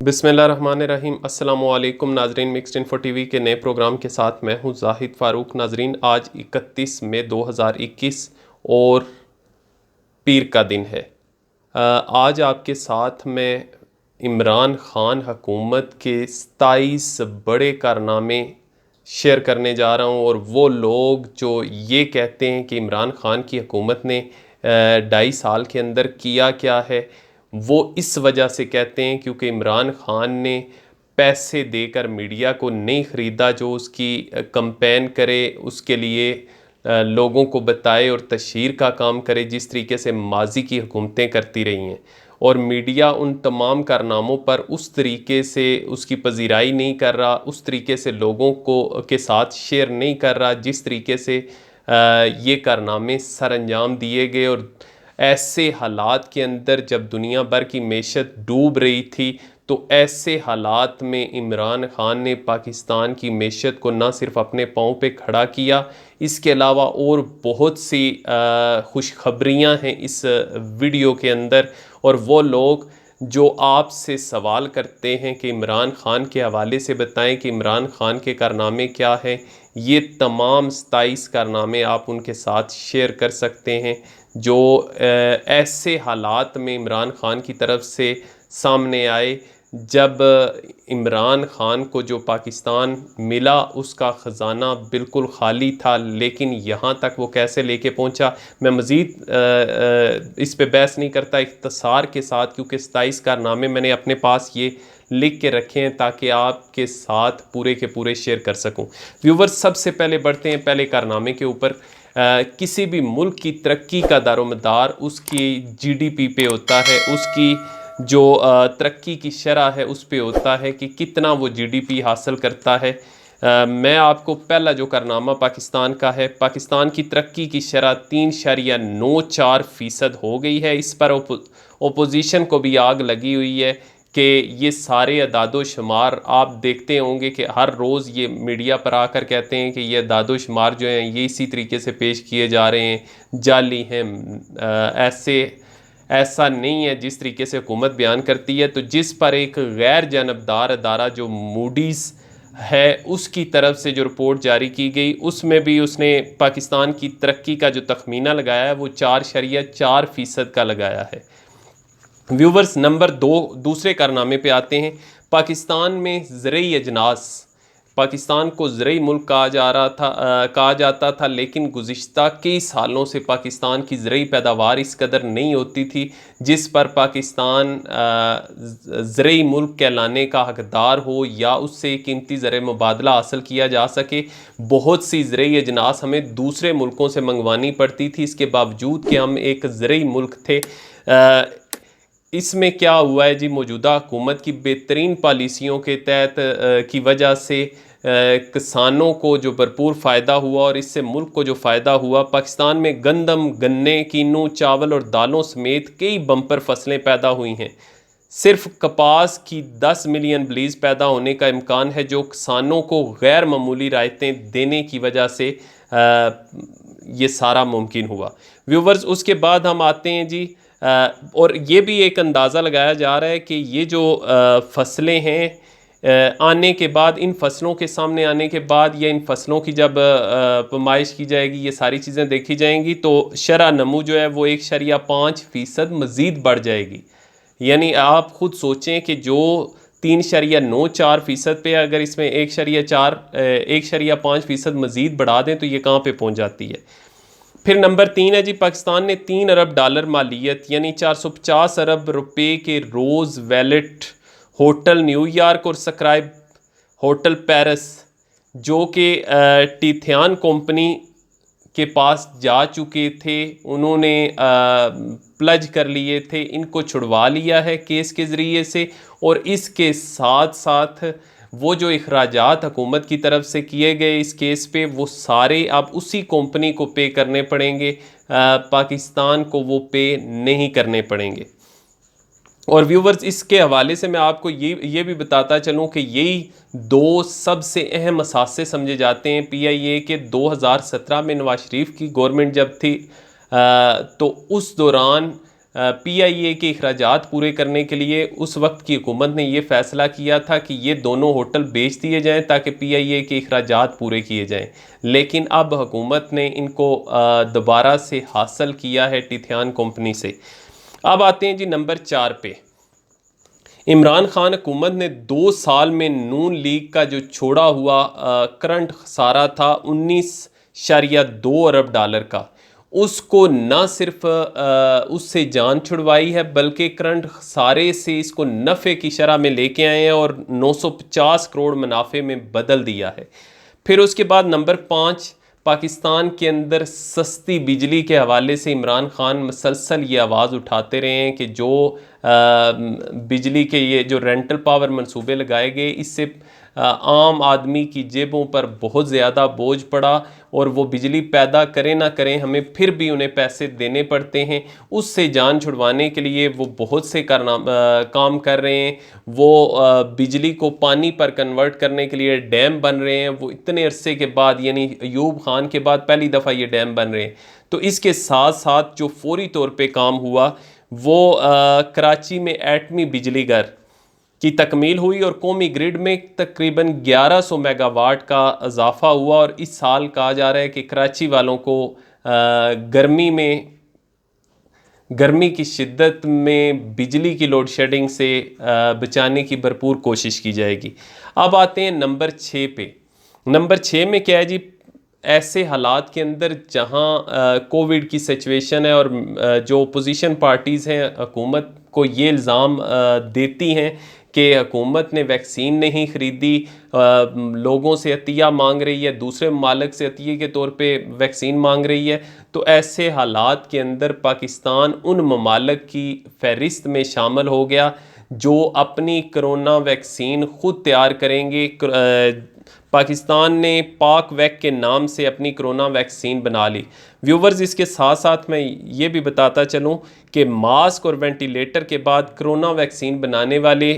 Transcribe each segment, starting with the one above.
बिस्मिल्लाहिर्रहमानिर्रहीम। अस्सलामुअलैकुम नाजरीन, मिक्स्ड इन्फो टीवी के नए प्रोग्राम के साथ मैं हूं जाहिद फ़ारूक। नाजरीन, आज 31 मई 2021 और पीर का दिन है। आज आपके साथ मैं इमरान ख़ान हुकूमत के 27 बड़े कारनामे शेयर करने जा रहा हूं। और वो लोग जो ये कहते हैं कि इमरान ख़ान की हुकूमत ने 2.5 साल के अंदर किया क्या है, वो इस वजह से कहते हैं क्योंकि इमरान ख़ान ने पैसे देकर मीडिया को नहीं ख़रीदा जो उसकी कंपेन करे, उसके लिए लोगों को बताए और तशहीर का काम करे जिस तरीके से माजी की हुकूमतें करती रही हैं। और मीडिया उन तमाम कारनामों पर उस तरीके से उसकी पजीराई नहीं कर रहा, उस तरीके से लोगों को के साथ शेयर नहीं कर रहा जिस तरीके से ये कारनामे सर अंजाम दिए गए। और ऐसे हालात के अंदर जब दुनिया भर की मेशत डूब रही थी, तो ऐसे हालात में इमरान ख़ान ने पाकिस्तान की मेशत को ना सिर्फ अपने पाँव पे खड़ा किया, इसके अलावा और बहुत सी खुशखबरियाँ हैं इस वीडियो के अंदर। और वो लोग जो आपसे सवाल करते हैं कि इमरान ख़ान के हवाले से बताएं कि इमरान ख़ान के कारनामे क्या हैं, ये तमाम 27 कारनामे आप उनके साथ शेयर कर सकते हैं जो ऐसे हालात में इमरान ख़ान की तरफ से सामने आए जब इमरान ख़ान को जो पाकिस्तान मिला उसका ख़जाना बिल्कुल ख़ाली था। लेकिन यहाँ तक वो कैसे लेके पहुँचा, मैं मज़ीद इस पे बहस नहीं करता, इख्तिसार के साथ, क्योंकि 27 कारनामे मैंने अपने पास ये लिख के रखे हैं ताकि आपके साथ पूरे के पूरे शेयर कर सकूं। व्यूवर्स, सबसे पहले बढ़ते हैं पहले कारनामे के ऊपर। किसी भी मुल्क की तरक्की का दारोमदार उसकी जीडीपी पे होता है, उसकी जो तरक्की की शरह है उस पे होता है कि कितना वो जीडीपी हासिल करता है। मैं आपको पहला जो कारनामा पाकिस्तान का है, पाकिस्तान की तरक्की की शरह 3.94% हो गई है। इस पर ओपोजिशन को भी आग लगी हुई है कि ये सारे अदादो शुमार आप देखते होंगे कि हर रोज़ ये मीडिया पर आकर कहते हैं कि ये अदादो शुमार जो हैं ये इसी तरीके से पेश किए जा रहे हैं, जाली हैं, ऐसा नहीं है जिस तरीके से हुकूमत बयान करती है। तो जिस पर एक गैर जानबदार अदारा जो मूडीज़ है उसकी तरफ से जो रिपोर्ट जारी की गई, उसमें भी उसने पाकिस्तान की तरक्की का जो तखमीना लगाया है वो 4.4% का लगाया है। व्यूवर्स, नंबर 2 दूसरे कारनामे पे आते हैं। पाकिस्तान में ज़रई अजनास, पाकिस्तान को ज़रई मुल्क कहा जाता था, लेकिन गुज़िश्ता कई सालों से पाकिस्तान की ज़रई पैदावार इस कदर नहीं होती थी जिस पर पाकिस्तान ज़रई मुल्क कहलाने का हकदार हो या उससे कीमती ज़र मुबादला हासिल किया जा सके। बहुत सी ज़रई अजनास हमें दूसरे मुल्कों से मंगवानी पड़ती थी, इसके बावजूद कि हम एक ज़रई मुल्क थे। इसमें क्या हुआ है जी, मौजूदा हुकूमत की बेहतरीन पॉलिसियों के तहत की वजह से किसानों को जो भरपूर फ़ायदा हुआ और इससे मुल्क को जो फ़ायदा हुआ, पाकिस्तान में गंदम, गन्ने, कीनू, चावल और दालों समेत कई बम्पर फसलें पैदा हुई हैं। सिर्फ कपास की 10 मिलियन ब्लीज पैदा होने का इम्कान है जो किसानों को गैर मामूली रायतें देने की वजह से ये सारा मुमकिन हुआ। व्यूवर्स, उसके बाद हम आते हैं जी, और ये भी एक अंदाज़ा लगाया जा रहा है कि ये जो फसलें हैं आने के बाद, इन फसलों के सामने आने के बाद या इन फसलों की जब पैमाइश की जाएगी, ये सारी चीज़ें देखी जाएंगी, तो शरह नमू जो है वो 1.5% मज़ीद बढ़ जाएगी। यानी आप ख़ुद सोचें कि जो 3.94% पे अगर इसमें 1.5% मज़ीद बढ़ा दें तो ये कहाँ पे पहुँच जाती है। फिर नंबर 3 है जी, पाकिस्तान ने $3 अरब मालियत यानी 450 अरब रुपए के रोज़ वैलेट होटल न्यूयॉर्क और स्क्राइब होटल पेरिस जो कि टीथियान कंपनी के पास जा चुके थे, उन्होंने प्लज कर लिए थे, इनको छुड़वा लिया है केस के ज़रिए से। और इसके साथ साथ वो जो अखराजात हुकूमत की तरफ से किए गए इस केस पे, वो सारे अब उसी कंपनी को पे करने पड़ेंगे, पाकिस्तान को वो पे नहीं करने पड़ेंगे। और व्यूवर्स, इसके हवाले से मैं आपको ये भी बताता चलूँ कि यही दो सबसे अहम असासे समझे जाते हैं PIA के। 2017 में नवाज शरीफ की गवर्नमेंट जब थी तो उस दौरान PIA के अखराजात पूरे करने के लिए उस वक्त की हुकूमत ने ये फ़ैसला किया था कि ये दोनों होटल बेच दिए जाएं ताकि PIA के अखराजात पूरे किए जाएं। लेकिन अब हुकूमत ने इनको दोबारा से हासिल किया है टिथियान कंपनी से। अब आते हैं जी नंबर 4 पे। इमरान खान हुकूमत ने 2 साल में नून लीग का जो छोड़ा हुआ करंट खसारा था 19.2 अरब डॉलर का, उसको न सिर्फ उससे जान छुड़वाई है बल्कि करंट खसारे से इसको नफ़े की शरह में लेके आए हैं और 950 करोड़ मुनाफे में बदल दिया है। फिर उसके बाद नंबर 5, पाकिस्तान के अंदर सस्ती बिजली के हवाले से इमरान खान मसलसल ये आवाज़ उठाते रहे हैं कि जो बिजली के ये जो रेंटल पावर मंसूबे लगाए गए, इससे आम आदमी की जेबों पर बहुत ज़्यादा बोझ पड़ा और वो बिजली पैदा करें ना करें हमें फिर भी उन्हें पैसे देने पड़ते हैं। उससे जान छुड़वाने के लिए वो बहुत से काम कर रहे हैं। वो बिजली को पानी पर कन्वर्ट करने के लिए डैम बन रहे हैं। वो इतने अरसे के बाद, यानी अयूब खान के बाद पहली दफ़ा ये डैम बन रहे हैं। तो इसके साथ साथ जो फौरी तौर पे काम हुआ वो कराची में एटमी बिजली घर की तकमील हुई और कौमी ग्रिड में तकरीबन 1100 मेगावाट का इजाफा हुआ। और इस साल कहा जा रहा है कि कराची वालों को गर्मी की शिद्दत में बिजली की लोड शेडिंग से बचाने की भरपूर कोशिश की जाएगी। अब आते हैं नंबर 6 पे। नंबर 6 में क्या है जी, ऐसे हालात के अंदर जहां कोविड की सिचुएशन है और जो अपोजिशन पार्टीज़ हैं हुकूमत को ये इल्ज़ाम देती हैं कि हुकूमत ने वैक्सीन नहीं ख़रीदी, लोगों से अतिया मांग रही है, दूसरे ममालिक से अतिये के तौर पे वैक्सीन मांग रही है। तो ऐसे हालात के अंदर पाकिस्तान उन ममालिक की फ़हरिस्त में शामिल हो गया जो अपनी कोरोना वैक्सीन ख़ुद तैयार करेंगे। पाकिस्तान ने पाक वैक के नाम से अपनी कोरोना वैक्सीन बना ली। व्यूवर्स, इसके साथ साथ मैं ये भी बताता चलूँ कि मास्क और वेंटिलेटर के बाद कोरोना वैक्सीन बनाने वाले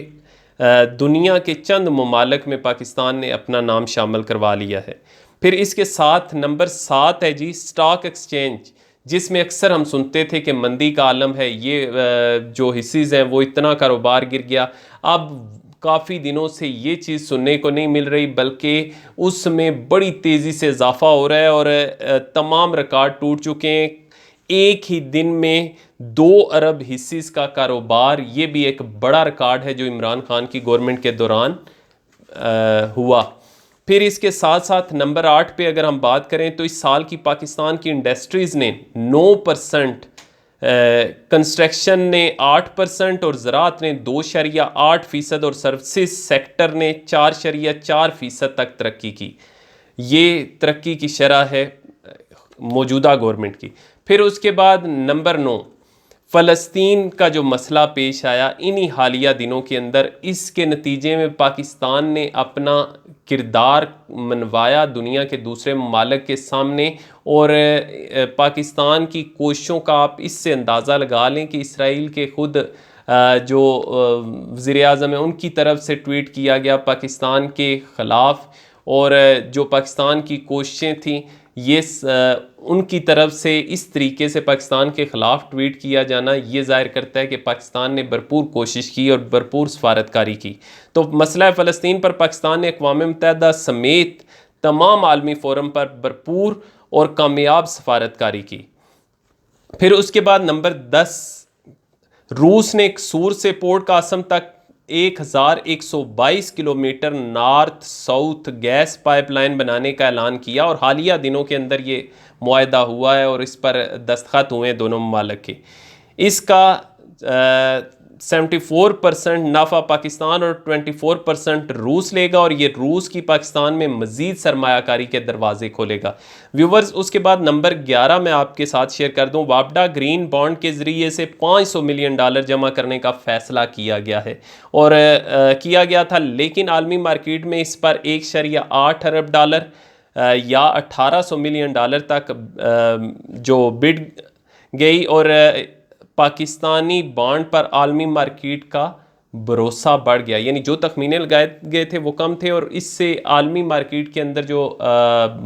दुनिया के चंद ममालिक में पाकिस्तान ने अपना नाम शामिल करवा लिया है। फिर इसके साथ नंबर 7 है जी स्टॉक एक्सचेंज, जिसमें अक्सर हम सुनते थे कि मंदी का आलम है, ये जो हिस्सेज हैं वो इतना कारोबार गिर गया। अब काफ़ी दिनों से ये चीज़ सुनने को नहीं मिल रही बल्कि उसमें बड़ी तेज़ी से इजाफा हो रहा है और तमाम रिकॉर्ड टूट चुके हैं। एक ही दिन में 2 अरब हिस्सेस का कारोबार, ये भी एक बड़ा रिकॉर्ड है जो इमरान खान की गवर्नमेंट के दौरान हुआ। फिर इसके साथ साथ नंबर 8 पे अगर हम बात करें तो इस साल की पाकिस्तान की इंडस्ट्रीज़ ने 9%, कंस्ट्रक्शन ने 8% और ज़राअत ने 2.8% और सर्विसेज सेक्टर ने 4.4% तक तरक्की की। ये तरक्की की शरह है मौजूदा गवर्नमेंट की। फिर उसके बाद नंबर 9, फ़लस्तीन का जो मसला पेश आया इन्हीं हालिया दिनों के अंदर, इसके नतीजे में पाकिस्तान ने अपना किरदार मनवाया दुनिया के दूसरे ममालिक के सामने। और पाकिस्तान की कोशिशों का आप इससे अंदाज़ा लगा लें कि इसराइल के ख़ुद जो वज़ीर आज़म है उनकी तरफ से ट्वीट किया गया पाकिस्तान के ख़िलाफ़, और जो पाकिस्तान की कोशिशें थीं ये उनकी तरफ से इस तरीके से पाकिस्तान के ख़िलाफ़ ट्वीट किया जाना ये ज़ाहिर करता है कि पाकिस्तान ने भरपूर कोशिश की और भरपूर सफारतकारी की। तो मसला फ़लस्तीन पर पाकिस्तान ने अक़वाम मुत्तहिदा समेत तमाम आलमी फ़ोरम पर भरपूर और कामयाब सफारतकारी की। फिर उसके बाद नंबर 10, रूस ने सूर से पोर्ट कासम तक 1122 kilometre north south gas pipeline बनाने का ऐलान किया और हालिया दिनों के अंदर ये मुआहदा हुआ है और इस पर दस्तखत हुए दोनों ममालिक के। इसका 74% नफ़ा पाकिस्तान और 24% रूस लेगा और ये रूस की पाकिस्तान में मज़ीद सरमायाकारी के दरवाज़े खोलेगा। व्यूवर्स, उसके बाद नंबर 11 मैं आपके साथ शेयर कर दूं, वापडा ग्रीन बॉन्ड के ज़रिए से $500 मिलियन जमा करने का फ़ैसला किया गया है और किया गया था, लेकिन आलमी मार्केट में इस पर $1.8 अरब या $1800 मिलियन तक जो बिड गई और पाकिस्तानी बॉन्ड पर आलमी मार्केट का भरोसा बढ़ गया। यानी जो तखमीने लगाए गए थे वो कम थे और इससे आलमी मार्केट के अंदर जो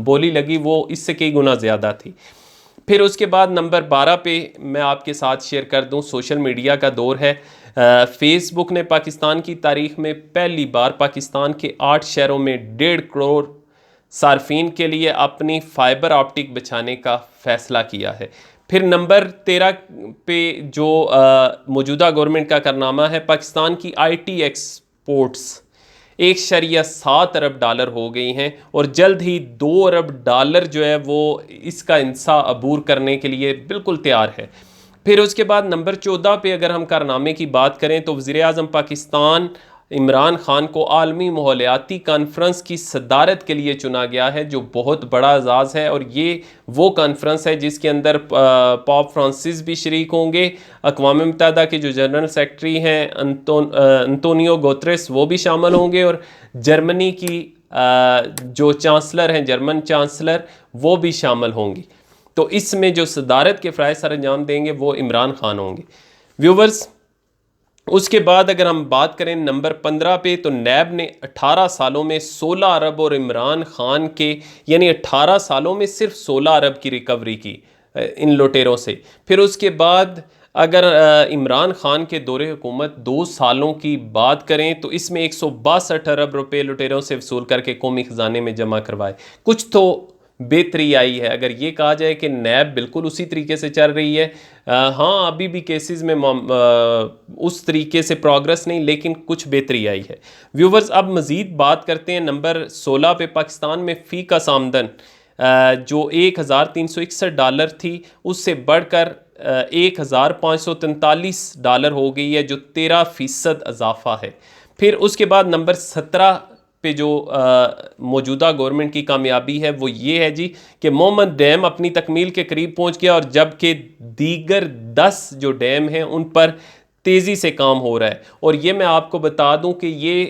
बोली लगी वो इससे कई गुना ज़्यादा थी। फिर उसके बाद नंबर 12 पे मैं आपके साथ शेयर कर दूं, सोशल मीडिया का दौर है। फेसबुक ने पाकिस्तान की तारीख में पहली बार पाकिस्तान के 8 शहरों में 1.5 करोड़ सार्फिन के लिए अपनी फाइबर ऑप्टिक बिछाने का फैसला किया है। फिर नंबर 13 पे जो मौजूदा गवर्नमेंट का कारनामा है, पाकिस्तान की आईटी एक्सपोर्ट्स 1.7 अरब डॉलर हो गई हैं और जल्द ही 2 अरब डॉलर जो है वो इसका इंसा अबूर करने के लिए बिल्कुल तैयार है। फिर उसके बाद नंबर 14 पे अगर हम कारनामे की बात करें तो वज़ीर आज़म पाकिस्तान इमरान खान को आलमी माहौलियाती कॉन्फ्रेंस की सदारत के लिए चुना गया है, जो बहुत बड़ा एजाज़ है। और ये वो कॉन्फ्रेंस है जिसके अंदर पॉप फ्रांसिस भी शरीक होंगे, अक़वाम मुत्तहिदा के जो जनरल सेक्रेटरी हैं अंतोनियो गुतेरेस वो भी शामिल होंगे, और जर्मनी की जो चांसलर हैं, जर्मन चांसलर, वो भी शामिल होंगी। तो इसमें जो सदारत के फ़राइज़ सर अंजाम देंगे वो इमरान खान होंगे। व्यूवर्स, उसके बाद अगर हम बात करें नंबर 15 पे, तो नैब ने 18 सालों में 16 अरब और इमरान खान के यानी 18 सालों में सिर्फ 16 अरब की रिकवरी की इन लुटेरों से। फिर उसके बाद अगर इमरान खान के दौरे हुकूमत 2 सालों की बात करें तो इसमें 162 अरब रुपए लुटेरों से वसूल करके कौमी ख़जाने में जमा करवाए। कुछ तो बेहतरी आई है, अगर ये कहा जाए कि नैब बिल्कुल उसी तरीके से चल रही है। हाँ, अभी भी केसेस में उस तरीके से प्रोग्रेस नहीं, लेकिन कुछ बेहतरी आई है। व्यूवर्स, अब मज़ीद बात करते हैं नंबर 16 पे। पाकिस्तान में फ़ी का आमदन जो 1361 डॉलर थी उससे बढ़कर 1543 डॉलर हो गई है, जो 13% इजाफा है। फिर उसके बाद नंबर 17 पे जो मौजूदा गवर्नमेंट की कामयाबी है वो ये है जी कि मोहम्मद डैम अपनी तकमील के करीब पहुंच गया, और जबकि दीगर 10 जो डैम हैं उन पर तेज़ी से काम हो रहा है। और ये मैं आपको बता दूं कि ये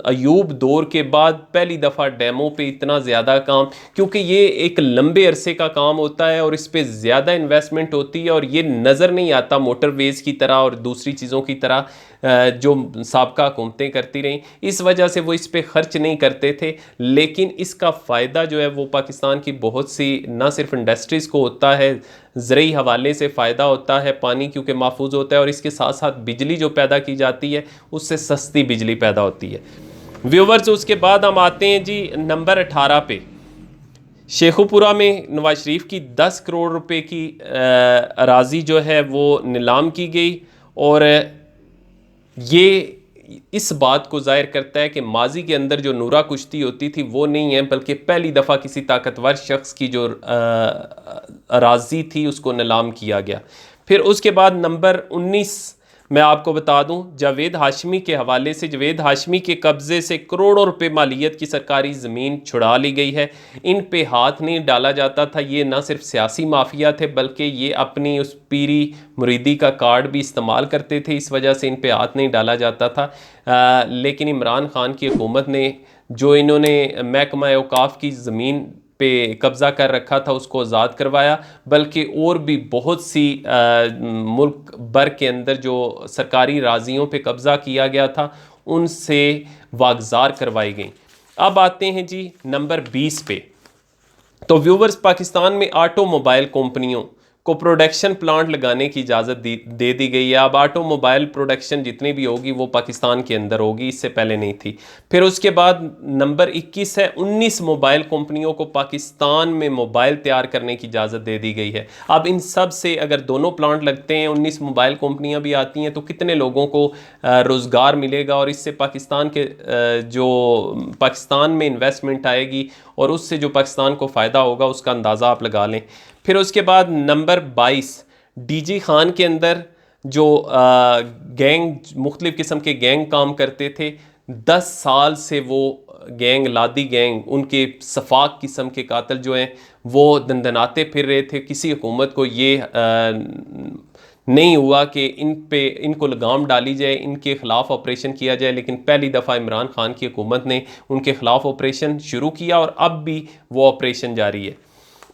अयूब दौर के बाद पहली दफ़ा डैमों पे इतना ज़्यादा काम, क्योंकि ये एक लंबे अरसे का काम होता है और इस पर ज़्यादा इन्वेस्टमेंट होती है, और ये नज़र नहीं आता मोटरवेज़ की तरह और दूसरी चीज़ों की तरह जो साबका हुकूमतें करती रहीं। इस वजह से वो इस पर ख़र्च नहीं करते थे, लेकिन इसका फ़ायदा जो है वो पाकिस्तान की बहुत सी ना सिर्फ इंडस्ट्रीज़ को होता है, ज़रूरी हवाले से फ़ायदा होता है, पानी क्योंकि महफूज होता है, और इसके साथ साथ बिजली जो पैदा की जाती है उससे सस्ती बिजली पैदा होती है। व्यूवर्स, उसके बाद हम आते हैं जी नंबर 18 पे। शेखुपुरा में नवाज शरीफ की 10 करोड़ रुपए की अराजी जो है वो नीलाम की गई, और ये इस बात को जाहिर करता है कि माजी के अंदर जो नूरा कुश्ती होती थी वो नहीं है, बल्कि पहली दफ़ा किसी ताकतवर शख्स की जो अराजी थी उसको नीलाम किया गया। फिर उसके बाद नंबर 19 मैं आपको बता दूं, जावेद हाशमी के हवाले से। जावेद हाशमी के कब्ज़े से करोड़ों रुपए मालियत की सरकारी ज़मीन छुड़ा ली गई है। इन पे हाथ नहीं डाला जाता था। ये ना सिर्फ सियासी माफिया थे, बल्कि ये अपनी उस पीरी मुरीदी का कार्ड भी इस्तेमाल करते थे, इस वजह से इन पे हाथ नहीं डाला जाता था। लेकिन इमरान खान की हुकूमत ने जो इन्होंने महकमा औकाफ की ज़मीन पे कब्ज़ा कर रखा था उसको आज़ाद करवाया, बल्कि और भी बहुत सी मुल्क भर के अंदर जो सरकारी राजियों पे कब्ज़ा किया गया था उनसे वागज़ार करवाई गई। अब आते हैं जी नंबर 20 पे। तो व्यूवर्स, पाकिस्तान में ऑटोमोबाइल कंपनियों को प्रोडक्शन प्लांट लगाने की इजाज़त दे दी गई है। अब ऑटोमोबाइल प्रोडक्शन जितनी भी होगी वो पाकिस्तान के अंदर होगी, इससे पहले नहीं थी। फिर उसके बाद नंबर 21 है, 19 मोबाइल कंपनियों को पाकिस्तान में मोबाइल तैयार करने की इजाज़त दे दी गई है। अब इन सब से अगर दोनों प्लांट लगते हैं, 19 मोबाइल कंपनियां भी आती हैं, तो कितने लोगों को रोज़गार मिलेगा, और इससे पाकिस्तान के जो पाकिस्तान में इन्वेस्टमेंट आएगी और उससे जो पाकिस्तान को फ़ायदा होगा उसका अंदाज़ा आप लगा लें। फिर उसके बाद नंबर 22, डीजी खान के अंदर जो गैंग, मुख्तलिफ़ किस्म के गैंग काम करते थे। 10 साल से वो गैंग, लादी गैंग, उनके सफाक किस्म के कातिल जो हैं वो दंदनाते फिर रहे थे। किसी हुकूमत को ये नहीं हुआ कि इनको लगाम डाली जाए, इनके ख़िलाफ़ ऑपरेशन किया जाए, लेकिन पहली दफ़ा इमरान खान की हुकूमत ने उनके ख़िलाफ़ ऑपरेशन शुरू किया और अब भी वो ऑपरेशन जारी है।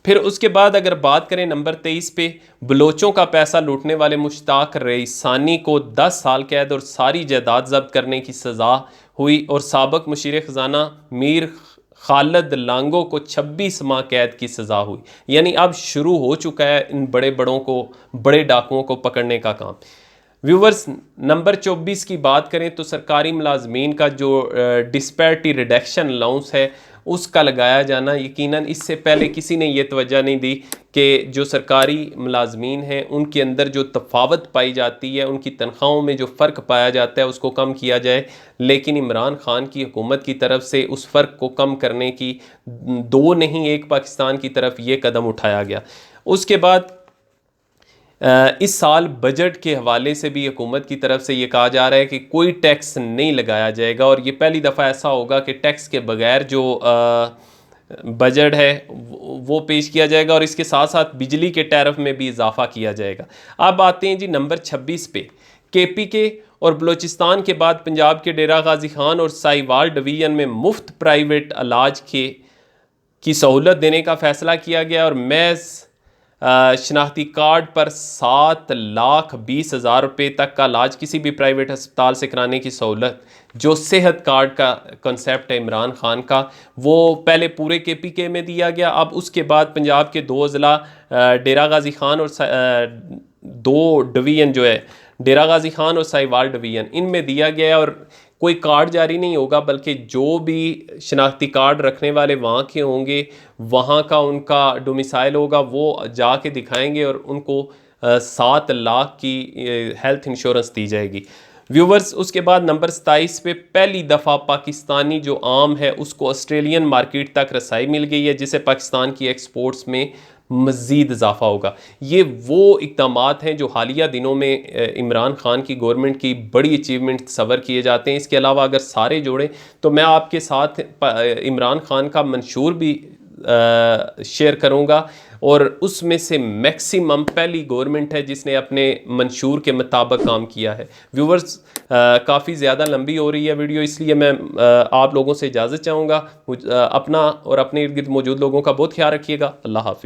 फिर उसके बाद अगर बात करें नंबर 23 पे, बलोचों का पैसा लूटने वाले मुश्ताक रईसानी को 10 साल कैद और सारी जायदाद जब्त करने की सज़ा हुई, और साबिक़ मुशीर ख़जाना मीर खालिद लांगो को 26 माह कैद की सज़ा हुई। यानी अब शुरू हो चुका है इन बड़े डाकुओं को पकड़ने का काम। व्यूवर्स, नंबर 24 की बात करें तो सरकारी मुलाजमीन का जो डिस्पैरिटी रिडक्शन अलाउंस है उसका लगाया जाना, यकीनन इससे पहले किसी ने यह तवज्जो नहीं दी कि जो सरकारी मुलाजमीन हैं उनके अंदर जो तफावत पाई जाती है, उनकी तनख्वाहों में जो फ़र्क पाया जाता है उसको कम किया जाए। लेकिन इमरान खान की हुकूमत की तरफ से उस फ़र्क को कम करने की दो नहीं एक पाकिस्तान की तरफ ये कदम उठाया गया। उसके बाद इस साल बजट के हवाले से भी हुकूमत की तरफ से ये कहा जा रहा है कि कोई टैक्स नहीं लगाया जाएगा, और ये पहली दफ़ा ऐसा होगा कि टैक्स के बगैर जो बजट है वो पेश किया जाएगा, और इसके साथ साथ बिजली के टैरिफ में भी इजाफा किया जाएगा। अब आते हैं जी नंबर 26 पे। KPK और बलूचिस्तान के बाद पंजाब के डेरा गाजी खान और साहिवाल डिवीज़न में मुफ्त प्राइवेट इलाज की सहूलत देने का फ़ैसला किया गया, और महज शनाख्ती कार्ड पर 7,20,000 रुपये तक का इलाज किसी भी प्राइवेट अस्पताल से कराने की सहूलत, जो सेहत कार्ड का कंसेप्ट है इमरान खान का, वो पहले पूरे KPK में दिया गया। अब उसके बाद पंजाब के 2 ज़िला डेरा गाजी खान और 2 डिवीज़न जो है डेरा गाजी खान और साहिवाल डिवीज़न, इनमें दिया गया है। और कोई कार्ड जारी नहीं होगा, बल्कि जो भी शनाख्ती कार्ड रखने वाले वहाँ के होंगे, वहाँ का उनका डोमिसाइल होगा, वो जाके दिखाएंगे और उनको 7 लाख की हेल्थ इंश्योरेंस दी जाएगी। व्यूवर्स, उसके बाद नंबर 27 पे पहली दफ़ा पाकिस्तानी जो आम है उसको ऑस्ट्रेलियन मार्केट तक रसाई मिल गई है, जिससे पाकिस्तान की एक्सपोर्ट्स में मज़ीद इजाफा होगा। ये वो इक़दामात हैं जो हालिया दिनों में इमरान खान की गवर्नमेंट की बड़ी अचीवमेंट सवर किए जाते हैं। इसके अलावा अगर सारे जोड़ें तो मैं आपके साथ इमरान खान का मंशूर भी शेयर करूंगा, और उसमें से मैक्सिमम पहली गवर्नमेंट है जिसने अपने मंशूर के मुताबिक काम किया है। व्यूवर्स, काफ़ी ज़्यादा लंबी हो रही है वीडियो, इसलिए मैं आप लोगों से इजाज़त चाहूँगा। अपना और अपने इर्द गिर्द मौजूद लोगों का बहुत ख्याल रखिएगा। अल्लाह हाफिज़।